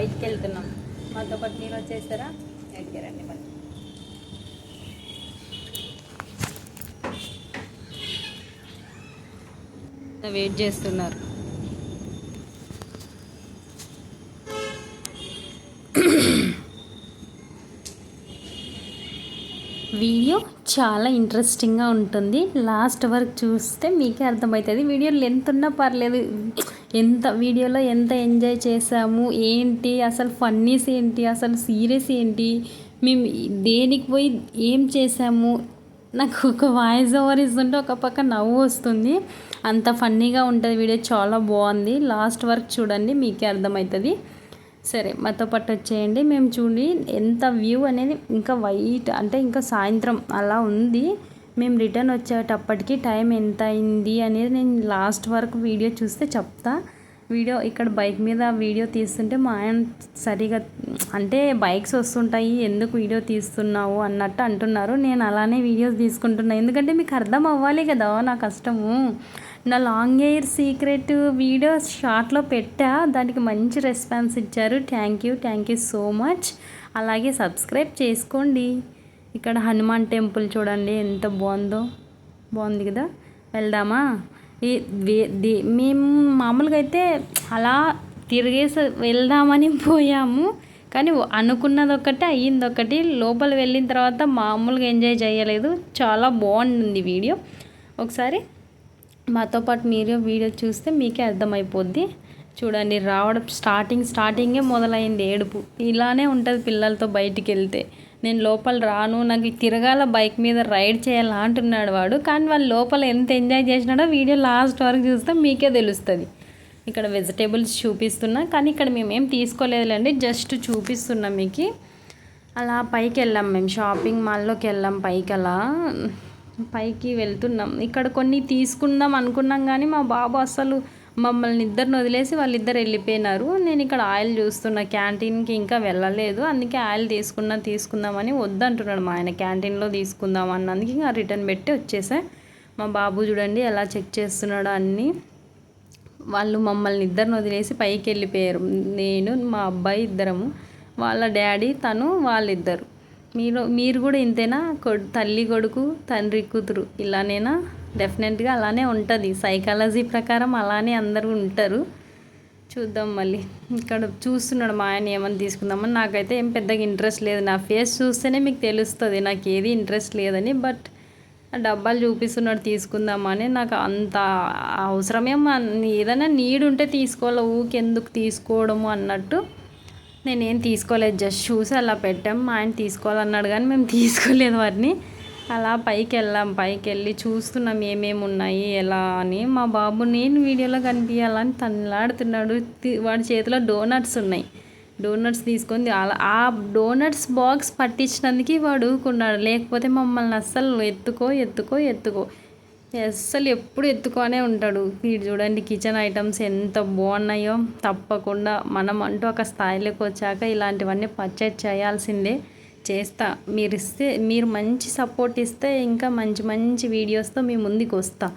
బయటికి వెళ్తున్నాం. మాతో పాటు మీరు వచ్చేస్తారా? ఎక్కారండి మరి. వెయిట్ చేస్తున్నారు. వీడియో చాలా ఇంట్రెస్టింగ్గా ఉంటుంది. లాస్ట్ వరకు చూస్తే మీకే అర్థమవుతుంది. వీడియో లెంత్ ఉన్నా పర్లేదు, వీడియోలో ఎంత ఎంజాయ్ చేసాము, ఏంటి అసలు ఫన్నీస్ ఏంటి, అసలు సీరియస్ ఏంటి, మేము దేనికి పోయి ఏం చేసాము. నాకు ఒక వాయిస్ ఓవర్ ఇస్తుంటే ఒక పక్క నవ్వు వస్తుంది. అంత ఫన్నీగా ఉంటుంది వీడియో. చాలా బాగుంది. లాస్ట్ వరకు చూడండి, మీకే అర్థమవుతుంది. సరే, మాతో పాటు వచ్చేయండి. మేము చూడండి ఎంత వ్యూ అనేది ఇంకా వైట్ అంటే ఇంకా సాయంత్రం అలా ఉంది. మేము రిటర్న్ వచ్చేటప్పటికి టైం ఎంత అయింది అనేది నేను లాస్ట్ వరకు వీడియో చూస్తే చెప్తా. వీడియో ఇక్కడ బైక్ మీద వీడియో తీస్తుంటే మా ఆయన సరిగా అంటే బైక్స్ వస్తుంటాయి, ఎందుకు వీడియో తీస్తున్నావు అన్నట్టు అంటున్నారు. నేను అలానే వీడియోస్ తీసుకుంటున్నాను, ఎందుకంటే మీకు అర్థం అవ్వాలి కదా నా కష్టము. నా లాంగ్ హెయిర్ సీక్రెట్ వీడియో షార్ట్లో పెట్టా, దానికి మంచి రెస్పాన్స్ ఇచ్చారు. Thank you so much. అలాగే సబ్స్క్రైబ్ చేసుకోండి. ఇక్కడ హనుమాన్ టెంపుల్ చూడండి ఎంత బాగుంది కదా. వెళ్దామా? మేము మామూలుగా అయితే అలా తిరిగేసి వెళ్దామని పోయాము, కానీ అనుకున్నది ఒకటి అయ్యింది ఒకటి. లోపల వెళ్ళిన తర్వాత మామూలుగా ఎంజాయ్ చేయలేదు. చాలా బాగుంది వీడియో. ఒకసారి మాతో పాటు మీరు వీడియో చూస్తే మీకే అర్థమైపోద్ది. చూడండి, రావడం స్టార్టింగే మొదలైంది ఏడుపు. ఇలానే ఉంటుంది పిల్లలతో బయటికి వెళ్తే. నేను లోపల రాను, నాకు తిరగాల బైక్ మీద రైడ్ చేయాలా అంటున్నాడు వాడు. కానీ వాళ్ళు లోపల ఎంత ఎంజాయ్ చేసినాడో వీడియో లాస్ట్ వరకు చూస్తే మీకే తెలుస్తుంది. ఇక్కడ వెజిటేబుల్స్ చూపిస్తున్నా, కానీ ఇక్కడ మేమేం తీసుకోలేదులేండి, జస్ట్ చూపిస్తున్నాం మీకు. అలా పైకి వెళ్ళాం, మేము షాపింగ్ మాల్లోకి వెళ్ళాం. పైకి వెళ్తున్నాం. ఇక్కడ కొన్ని తీసుకుందాం అనుకున్నాం, కానీ మా బాబు అసలు మమ్మల్ని ఇద్దరిని వదిలేసి వాళ్ళిద్దరు వెళ్ళిపోయినారు. నేను ఇక్కడ ఆయిల్ చూస్తున్నా, క్యాంటీన్కి ఇంకా వెళ్ళలేదు, అందుకే ఆయిల్ తీసుకుందామని వద్దంటున్నాడు మా ఆయన. క్యాంటీన్లో తీసుకుందాం అన్నందుకు ఇంకా రిటర్న్ పెట్టి వచ్చేసా. మా బాబు చూడండి ఎలా చెక్ చేస్తున్నాడో అన్నీ. వాళ్ళు మమ్మల్ని ఇద్దరిని వదిలేసి పైకి వెళ్ళిపోయారు. నేను మా అబ్బాయి ఇద్దరము, వాళ్ళ డాడీ తను వాళ్ళిద్దరు. మీరు కూడా ఇంతేనా? తల్లి కొడుకు, తండ్రి కూతురు ఇలానేనా? డెఫినెట్గా అలానే ఉంటుంది. సైకాలజీ ప్రకారం అలానే అందరూ ఉంటారు. చూద్దాం మళ్ళీ. ఇక్కడ చూస్తున్నాడు మా ఆయన ఏమని తీసుకుందామని. నాకైతే ఏం పెద్దగా ఇంట్రెస్ట్ లేదు. నా ఫేస్ చూస్తేనే మీకు తెలుస్తుంది నాకు ఏది ఇంట్రెస్ట్ లేదని. బట్ డబ్బాలు చూపిస్తున్నాడు తీసుకుందామని. నాకు అంత అవసరమేం, ఏదైనా నీడ్ ఉంటే తీసుకోవాలి, ఊకెందుకు తీసుకోవడము అన్నట్టు నేనేం తీసుకోలేదు. జస్ట్ చూసి అలా పెట్టాం. మా ఆయన తీసుకోవాలన్నాడు కానీ మేము తీసుకోలేదు వాటిని. అలా పైకి వెళ్ళి చూస్తున్నాం ఏమేమి ఉన్నాయి ఎలా అని. మా బాబు నేను వీడియోలో కనిపించాలని తనలాడుతున్నాడు. వాడి చేతిలో డోనట్స్ ఉన్నాయి. డోనట్స్ తీసుకొని ఆ డోనట్స్ బాక్స్ పట్టించినందుకు వాడు ఊరుకున్నాడు. లేకపోతే మమ్మల్ని అస్సలు ఎత్తుకో అస్సలు ఎప్పుడు ఎత్తుకొనే ఉంటాడు. వీడు చూడండి కిచెన్ ఐటమ్స్ ఎంత బాగున్నాయో. తప్పకుండా మనం అంటూ ఒక స్థాయిలోకి వచ్చాక ఇలాంటివన్నీ పర్చేజ్ చేయాల్సిందే. చేస్తా, మీరు మంచి సపోర్ట్ ఇస్తే ఇంకా మంచి వీడియోస్తో మీ ముందుకు వస్తా.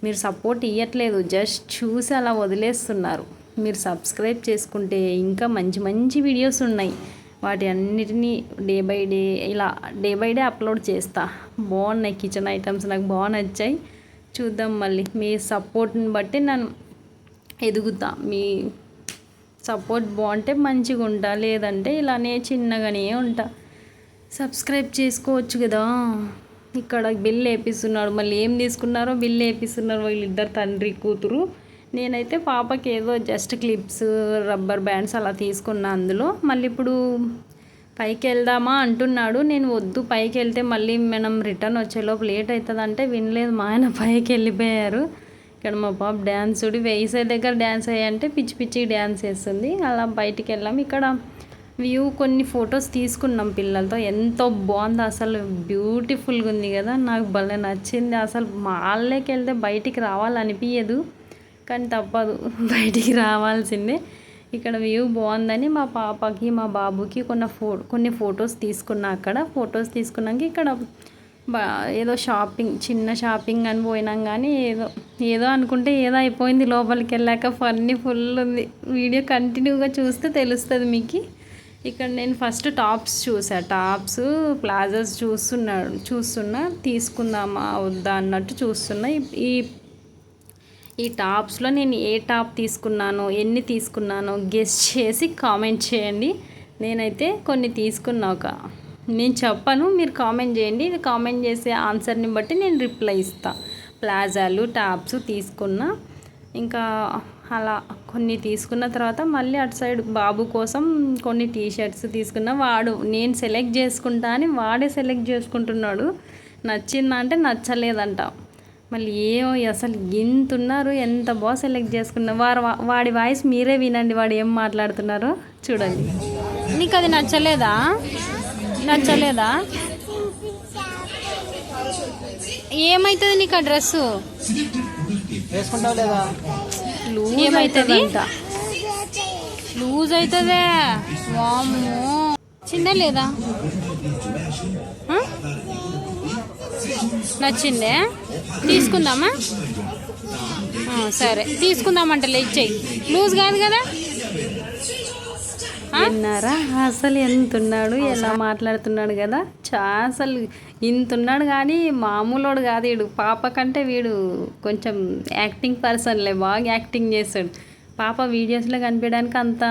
మీరు సపోర్ట్ ఇవ్వట్లేదు, జస్ట్ చూసి అలా వదిలేస్తున్నారు. మీరు సబ్స్క్రైబ్ చేసుకుంటే ఇంకా మంచి వీడియోస్ ఉన్నాయి. వాటి అన్నిటినీ డే బై డే అప్లోడ్ చేస్తా. బాగున్నాయి కిచెన్ ఐటమ్స్, నాకు బాగా నచ్చాయి. చూద్దాం మళ్ళీ. మీ సపోర్ట్ని బట్టి నేను ఎదుగుతా. మీ సపోర్ట్ బాగుంటే మంచిగా ఉంటా, లేదంటే ఇలానే చిన్నగానే ఉంటా. సబ్స్క్రైబ్ చేసుకోవచ్చు కదా. ఇక్కడ బిల్ వేపిస్తున్నాడు. మళ్ళీ ఏం తీసుకున్నారో బిల్ వేపిస్తున్నారు వీళ్ళిద్దరు తండ్రి కూతురు. నేనైతే పాపకి ఏదో జస్ట్ క్లిప్స్, రబ్బర్ బ్యాండ్స్ అలా తీసుకున్నా అందులో. మళ్ళీ ఇప్పుడు పైకి వెళ్దామా అంటున్నాడు. నేను వద్దు, పైకి వెళ్తే మళ్ళీ మనం రిటర్న్ వచ్చేలోపు లేట్ అవుతుందంటే వినలేదు. మా ఆయన పైకి వెళ్ళిపోయారు. ఇక్కడ మా పాప డ్యాన్స్ వేసే దగ్గర డ్యాన్స్ వేయంటే పిచ్చి డ్యాన్స్ వేస్తుంది. అలా బయటికి వెళ్ళాము. ఇక్కడ వ్యూ కొన్ని ఫొటోస్ తీసుకున్నాం పిల్లలతో. ఎంతో బాగుంది అసలు, బ్యూటిఫుల్గా ఉంది కదా. నాకు భలే నచ్చింది. అసలు మాల్లోకి వెళ్తే బయటికి రావాలనిపించదు, కానీ తప్పదు, బయటికి రావాల్సిందే. ఇక్కడ వ్యూ బాగుందని మా పాపకి మా బాబుకి కొన్ని ఫొటోస్ తీసుకున్నా. అక్కడ ఫొటోస్ తీసుకున్నాక ఇక్కడ ఏదో షాపింగ్, చిన్న షాపింగ్ అని పోయినాం కానీ ఏదో అనుకుంటే ఏదో అయిపోయింది. లోపలికి వెళ్ళాక ఫన్నీ ఫుల్ ఉంది. వీడియో కంటిన్యూగా చూస్తే తెలుస్తుంది మీకు. ఇక్కడ నేను ఫస్ట్ టాప్స్ చూసా, టాప్స్ ప్లాజోస్ చూస్తున్నా తీసుకుందామా వద్దా అన్నట్టు చూస్తున్నా. ఈ టాప్స్లో నేను ఏ టాప్ తీసుకున్నానో, ఎన్ని తీసుకున్నానో గెస్ చేసి కామెంట్ చేయండి. నేనైతే కొన్ని తీసుకున్నా, నేను చెప్పను, మీరు కామెంట్ చేయండి. ఇది కామెంట్ చేసే ఆన్సర్ని బట్టి నేను రిప్లై ఇస్తాను. ప్లాజాలు, టాప్స్ తీసుకున్నా. ఇంకా అలా కొన్ని తీసుకున్న తర్వాత మళ్ళీ అటు సైడ్ బాబు కోసం కొన్ని టీషర్ట్స్ తీసుకున్నా. నేను సెలెక్ట్ చేసుకుంటా అని వాడే సెలెక్ట్ చేసుకుంటున్నాడు. నచ్చిందా అంటే నచ్చలేదంట. మళ్ళీ అసలు ఇంతున్నారు, ఎంత బాగా సెలెక్ట్ చేసుకున్నా. వాడి వాయిస్ మీరే వినండి, వాడు ఏం మాట్లాడుతున్నారో చూడండి. నీకు అది నచ్చలేదా? ఏమవుతుంది నీకు ఆ డ్రెస్సు? ఏమవుతుంది? లూజ్ అవుతుందే. వామ్మో, చిన్న లేదా? నచ్చిందే? తీసుకుందామా? సరే తీసుకుందామంట. లెగ్ చెయ్యి, లూజ్ కాదు కదా. విన్నారా అసలు ఎంతున్నాడు, ఎలా మాట్లాడుతున్నాడు కదా. అసలు ఇంతున్నాడు కానీ మామూలోడు కాదు వీడు. పాప కంటే వీడు కొంచెం యాక్టింగ్ పర్సన్లే, బాగా యాక్టింగ్ చేస్తాడు. పాప వీడియోస్లో కనిపించడానికి అంత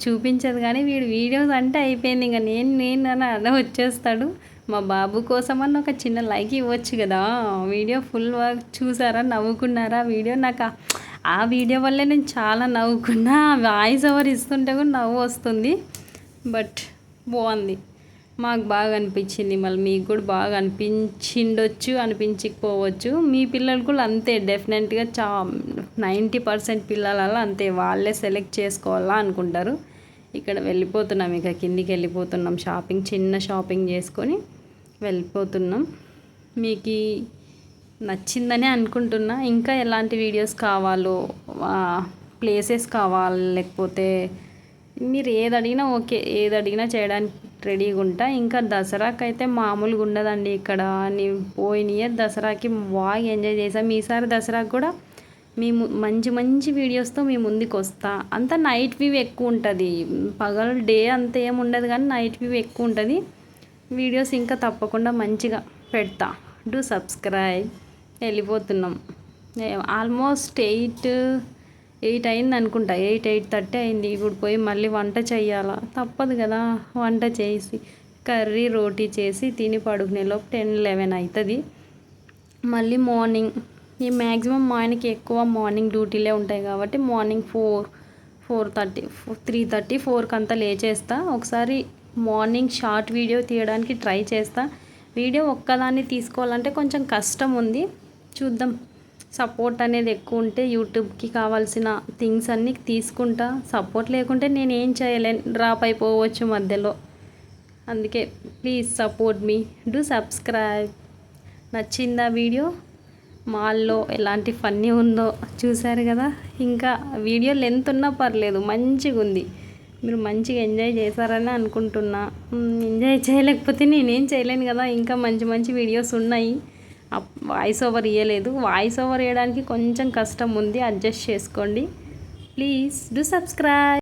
చూపించదు కానీ వీడు వీడియోస్ అంటే అయిపోయింది. ఇంకా నేను అని అలా వచ్చేస్తాడు. మా బాబు కోసం అన్న ఒక చిన్న లైక్ ఇవ్వచ్చు కదా. వీడియో ఫుల్ వర్క్ చూసారా, నవ్వుకున్నారా? వీడియో నాకు ఆ వీడియో వల్లే నేను చాలా నవ్వుకున్నా. వాయిస్ ఓవర్ ఇస్తుంటే కూడా నవ్వు వస్తుంది. బట్ బాగుంది, మాకు బాగా అనిపించింది. మళ్ళీ మీకు కూడా బాగా అనిపించకపోవచ్చు. మీ పిల్లలు కూడా అంతే, డెఫినెట్గా 90% పిల్లల అంతే, వాళ్ళే సెలెక్ట్ చేసుకోవాలా అనుకుంటారు. ఇక్కడ వెళ్ళిపోతున్నాం, ఇక కిందికి వెళ్ళిపోతున్నాం. చిన్న షాపింగ్ చేసుకొని వెళ్ళిపోతున్నాం. మీకు నచ్చిందని అనుకుంటున్నా. ఇంకా ఎలాంటి వీడియోస్ కావాలో, ప్లేసెస్ కావాలి, లేకపోతే మీరు ఏది అడిగినా ఓకే, ఏది అడిగినా చేయడానికి రెడీగా ఉంటా. ఇంకా దసరాకి అయితే మామూలుగా ఉండదండి ఇక్కడ. నేను పోయిన ఇయర్ దసరాకి బాగా ఎంజాయ్ చేసాం. ఈసారి దసరాకి కూడా మేము మంచి వీడియోస్తో మీ ముందుకు వస్తా. అంతా నైట్ వ్యూ ఎక్కువ ఉంటుంది, పగలు డే అంత ఏమి ఉండదు కానీ నైట్ వ్యూ ఎక్కువ ఉంటుంది. వీడియోస్ ఇంకా తప్పకుండా మంచిగా పెడతా. Do subscribe. వెళ్ళిపోతున్నాం. ఆల్మోస్ట్ 8 అయింది అనుకుంటా, 8:30 అయింది. ఇప్పుడు పోయి మళ్ళీ వంట చేయాలా, తప్పదు కదా. వంట చేసి కర్రీ రోటీ చేసి తిని పడుకునేలోపు 10-11 అవుతుంది. మళ్ళీ మార్నింగ్ మ్యాక్సిమం మా ఆయనకి ఎక్కువ మార్నింగ్ డ్యూటీలే ఉంటాయి కాబట్టి మార్నింగ్ 4:30 3:30 4కి అంతా లేచేస్తా. ఒకసారి మార్నింగ్ షార్ట్ వీడియో తీయడానికి ట్రై చేస్తా. వీడియో ఒక్కదాన్ని తీసుకోవాలంటే కొంచెం కష్టం ఉంది, చూద్దాం. సపోర్ట్ అనేది ఎక్కువ ఉంటే యూట్యూబ్కి కావాల్సిన థింగ్స్ అన్నీ తీసుకుంటా. సపోర్ట్ లేకుంటే నేను ఏం చేయలేను, డ్రాప్ అయిపోవచ్చు మధ్యలో. అందుకే please support me, do subscribe. నచ్చిందా వీడియో? మాల్లో ఎలాంటి ఫన్నీ ఉందో చూశారు కదా. ఇంకా వీడియో లెంత్ ఉన్నా పర్లేదు, మంచిగా ఉంది. మీరు మంచిగా ఎంజాయ్ చేశారని అనుకుంటున్నా. ఎంజాయ్ చేయలేకపోతే నేనేం చేయలేను కదా. ఇంకా మంచి వీడియోస్ ఉన్నాయి. వాయిస్ ఓవర్ ఇవ్వలేదు, వాయిస్ ఓవర్ ఇవ్వడానికి కొంచెం కష్టం ఉంది, అడ్జస్ట్ చేసుకోండి. Please do subscribe.